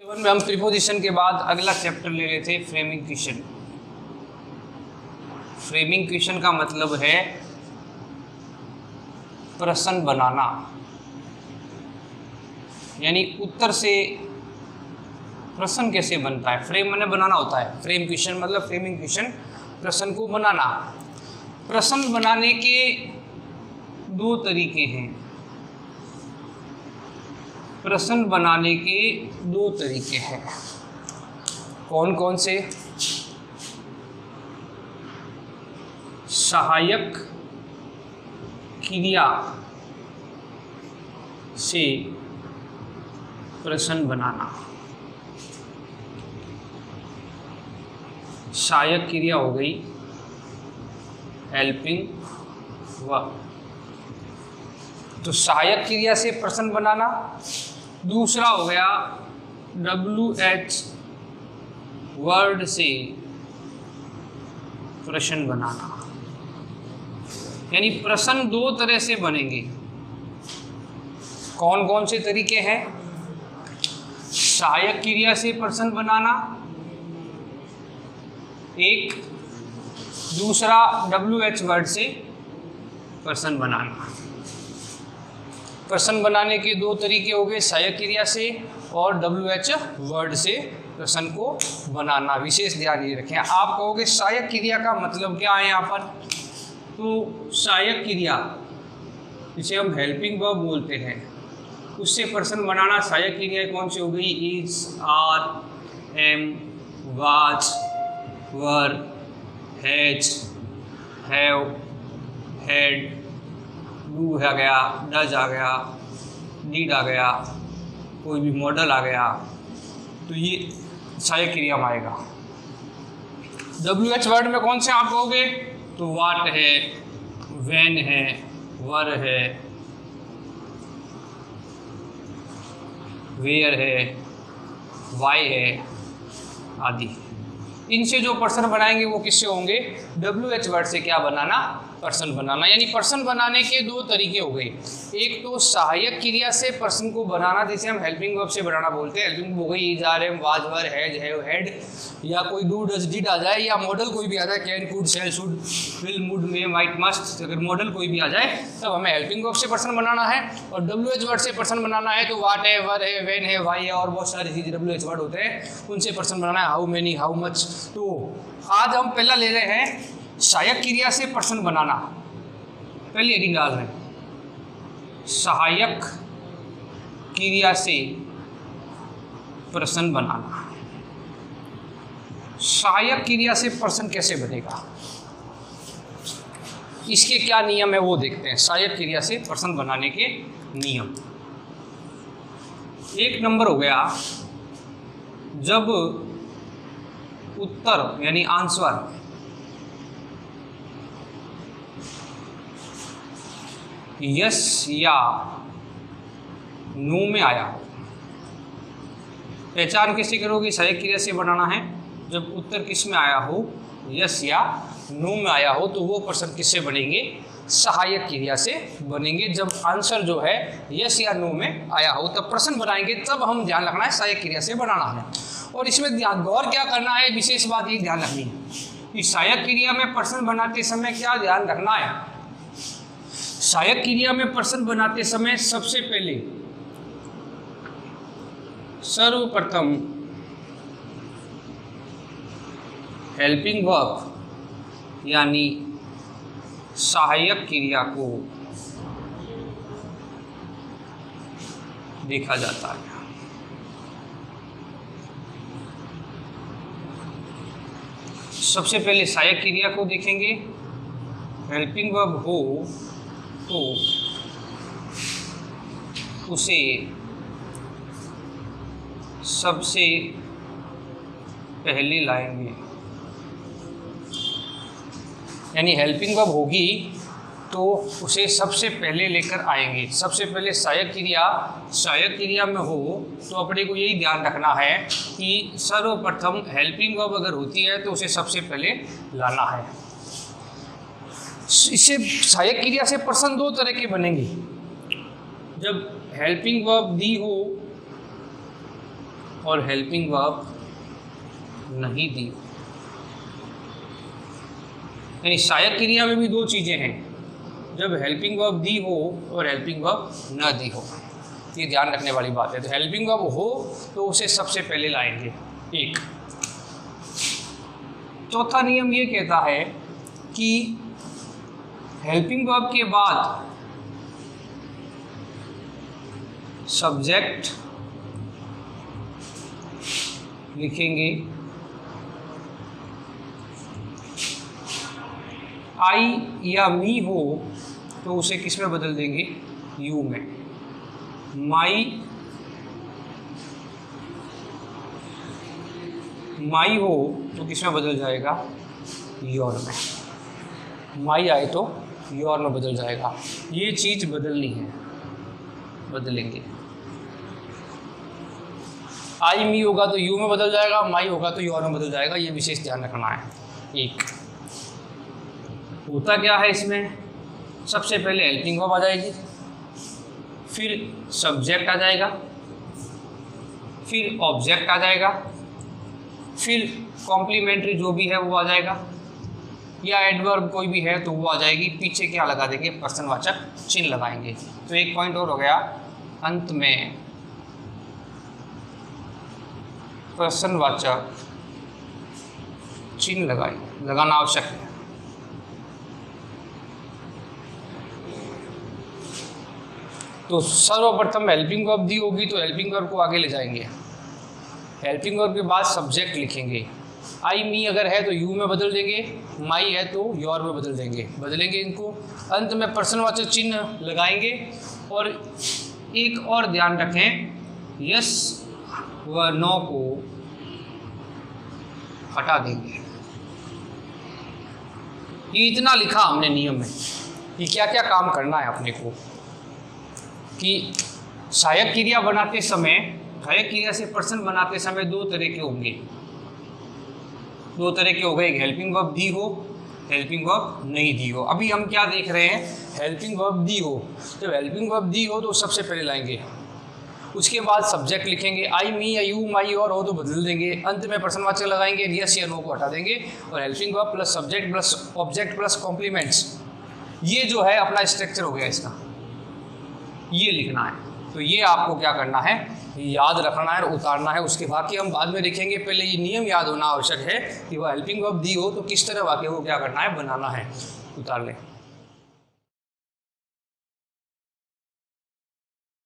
में हम प्रीपोजिशन के बाद अगला चैप्टर ले रहे थे फ्रेमिंग क्वेश्चन। फ्रेमिंग क्वेश्चन का मतलब है प्रश्न बनाना, यानी उत्तर से प्रश्न कैसे बनता है। फ्रेम मैंने बनाना होता है, फ्रेम क्वेश्चन मतलब फ्रेमिंग क्वेश्चन प्रश्न को बनाना। प्रश्न बनाने के दो तरीके हैं। प्रश्न बनाने के दो तरीके हैं। कौन कौन से? सहायक क्रिया से प्रश्न बनाना। सहायक क्रिया हो गई हेल्पिंग वर्ब, तो सहायक क्रिया से प्रश्न बनाना। दूसरा हो गया WH वर्ड से प्रश्न बनाना, यानी प्रश्न दो तरह से बनेंगे। कौन कौन से तरीके हैं? सहायक क्रिया से प्रश्न बनाना एक, दूसरा WH वर्ड से प्रश्न बनाना। प्रश्न बनाने के दो तरीके हो गए, सहायक क्रिया से और WH वर्ड से प्रश्न को बनाना। विशेष ध्यान ये रखें। आप कहोगे सहायक क्रिया का मतलब क्या है यहाँ पर? तो सहायक क्रिया जिसे हम हेल्पिंग वर्ब बोलते हैं, उससे प्रश्न बनाना। सहायक क्रिया कौन सी हो गई? Is, are, am, was, were, has, have, had, do आ गया, डज आ गया, डीड आ गया, कोई भी मॉडल आ गया, तो ये सहायक क्रिया में आएगा। WH वर्ड में कौन से आप कहोगे? तो वाट है, व्हेन है, वर है, वेयर है, वाई है आदि। इनसे जो प्रश्न बनाएंगे वो किससे होंगे? WH वर्ड से क्या बनाना? प्रश्न बनाना। यानी प्रश्न बनाने के दो तरीके हो गए। एक तो सहायक क्रिया से प्रश्न को बनाना, जिसे हम हेल्पिंग वर्ब से बनाना बोलते हैं। हेल्पिंग हो गई is, are, am, was, were, has, have, had, या कोई डू, डज, डिड आ जाए, या मॉडल कोई भी आ जाए, can, could, shall, should, will, would, may, might, must, अगर मॉडल कोई भी आ जाए तब हमें हेल्पिंग वर्ब से प्रश्न बनाना है। और WH वर्ड से प्रश्न बनाना है तो वाट है, वर है, व्हेन है, वाई है, और बहुत सारी चीज़ें WH वर्ड होते हैं, उनसे प्रश्न बनाना है। How many, how much. तो आज हम पहला ले रहे हैं सहायक क्रिया से प्रश्न बनाना। पहली हेडिंग डाल रहे हैं सहायक क्रिया से प्रश्न बनाना। सहायक क्रिया से प्रश्न कैसे बनेगा, इसके क्या नियम है वो देखते हैं। सहायक क्रिया से प्रश्न बनाने के नियम। एक नंबर हो गया, जब उत्तर यानी आंसर यस या नो में आया हो। पहचान कैसे करोगे? सहायक क्रिया से बनाना है। जब उत्तर किस में आया हो? यस या नो में आया हो, तो वो प्रश्न किससे बनेंगे? सहायक क्रिया से बनेंगे। जब आंसर जो है यस या नो में आया हो तब प्रश्न बनाएंगे, तब हम ध्यान रखना है सहायक क्रिया से बनाना है। और इसमें गौर क्या करना है, विशेष बात ये ध्यान रखनी है कि सहायक क्रिया में प्रश्न बनाते समय क्या ध्यान रखना है। सहायक क्रिया में प्रश्न बनाते समय सबसे पहले सर्वप्रथम हेल्पिंग वर्ब यानी सहायक क्रिया को देखा जाता है। सबसे पहले सहायक क्रिया को देखेंगे। हेल्पिंग वर्ब हो तो उसे सबसे पहले लाएंगे, यानी हेल्पिंग वर्ब होगी तो उसे सबसे पहले लेकर आएंगे। सबसे पहले सहायक क्रिया में हो तो अपने को यही ध्यान रखना है कि सर्वप्रथम हेल्पिंग वर्ब अगर होती है तो उसे सबसे पहले लाना है। इससे सहायक क्रिया से प्रश्न दो तरह के बनेंगे। जब हेल्पिंग वर्ब दी हो और हेल्पिंग वर्ब नहीं दी हो। यानी सहायक क्रिया में भी दो चीज़ें हैं, जब हेल्पिंग वर्ब दी हो और हेल्पिंग वर्ब न दी हो, ये ध्यान रखने वाली बात है। तो हेल्पिंग वर्ब हो तो उसे सबसे पहले लाएंगे एक। चौथा नियम ये कहता है कि हेल्पिंग वर्ब के बाद सब्जेक्ट लिखेंगे, आई या मी हो तो उसे किस में बदल देंगे, यू में। माई हो तो किस में बदल जाएगा, योर में। माई आए तो योर में बदल जाएगा। ये चीज़ बदलनी है, बदलेंगे। आई मी होगा तो यू में बदल जाएगा, माई होगा तो योर में बदल जाएगा। ये विशेष ध्यान रखना है। एक होता क्या है इसमें, सबसे पहले हेल्पिंग वर्ब आ जाएगी, फिर सब्जेक्ट आ जाएगा, फिर ऑब्जेक्ट आ जाएगा, फिर कॉम्प्लीमेंट्री जो भी है वो आ जाएगा, या एडवर्ब कोई भी है तो वो आ जाएगी। पीछे क्या लगा देंगे, प्रश्नवाचक चिन्ह लगाएंगे। तो एक पॉइंट और हो गया, अंत में प्रश्नवाचक चिन्ह लगाना आवश्यक है। तो सर्वप्रथम हेल्पिंग वर्ब दी होगी तो हेल्पिंग वर्ब को आगे ले जाएंगे। हेल्पिंग वर्ब के बाद सब्जेक्ट लिखेंगे। आई मी अगर है तो यू में बदल देंगे, माई है तो योर में बदलेंगे इनको। अंत में प्रश्नवाचक चिन्ह लगाएंगे। और एक और ध्यान रखें, यस व नो को हटा देंगे। ये इतना लिखा हमने नियम में कि क्या क्या काम करना है अपने को, कि सहायक क्रिया बनाते समय, सहायक क्रिया से पर्सन बनाते समय दो तरह के होंगे। दो तरह के हो गए, एक हेल्पिंग वर्ब दी हो, हेल्पिंग वर्ब नहीं दी हो। अभी हम क्या देख रहे हैं, हेल्पिंग वर्ब दी हो। जब हेल्पिंग वर्ब दी हो तो सबसे पहले लाएंगे, उसके बाद सब्जेक्ट लिखेंगे। आई मी या यू माई और हो तो बदल देंगे। अंत में प्रश्नवाचक लगाएंगे, यस या नो को हटा देंगे। और helping verb plus subject plus object plus complements, ये जो है अपना स्ट्रक्चर हो गया इसका, ये लिखना है। तो ये आपको क्या करना है, याद रखना है और उतारना है। उसके बाकी हम बाद में लिखेंगे, पहले ये नियम याद होना आवश्यक है कि वह हेल्पिंग वर्ब दी हो तो किस तरह वाक्य को क्या करना है, बनाना है। उतार लें।